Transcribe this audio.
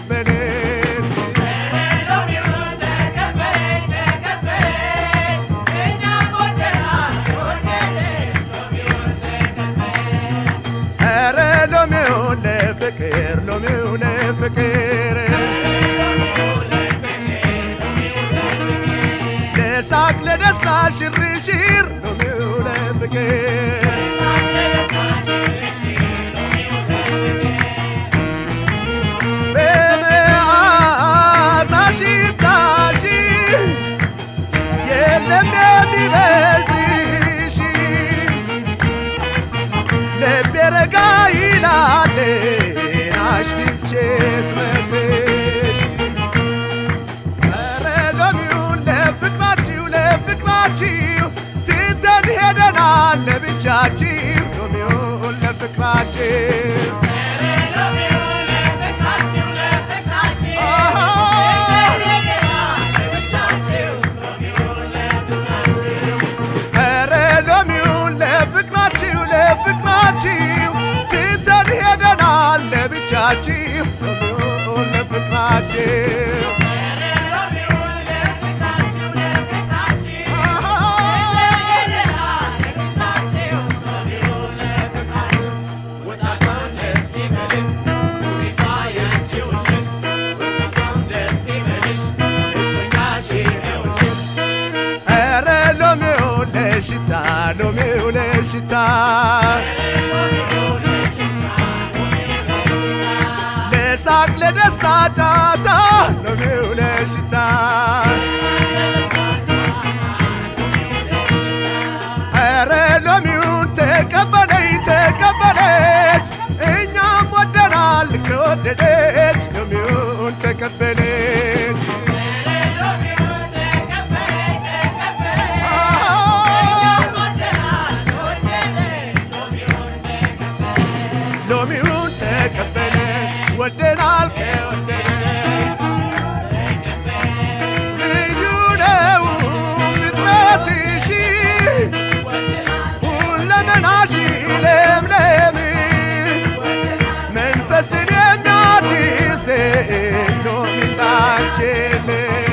ተቀበለች ኧረ ሎሚውን ለፍቅር ሎሚውን ለፍቅር ለሳቅ ለደስታ ሽርሽር ሎሚውን ለፍቅር የለም የሚበልጥሽ ልቤ ረጋ ይላል አሽልቼ ስመክርሽ ኧረ ሎሚውን ለፍቅራችሁ ለፍቅራችሁ ትተን ሄደናል ለብቻችሁ ሎሚውን ለፍቅራችሁ ለፍቅራችሁ ትተን ሄደናል ለብቻችሁ ሎሚውን ለፍቅራችሁ ኧረ ሎሚውን ለሽታ ሎሚውን ለሽታ ለሳቅ ለደስታ ጫታ ሎሚውን ለሽታ ኧረ ሎሚውን ተቀበለች ተቀበለች እኛም ወደናል ከወደደች ሎሚውን ተቀበለች ሎሚውን ተቀበለች ወደናል ከወደደች ልዩ ነው ፍጥረትሽ ሁለመናሽ ለምለም መንፈስን የሚያድስ ሎሚ እንዳንቺ የለም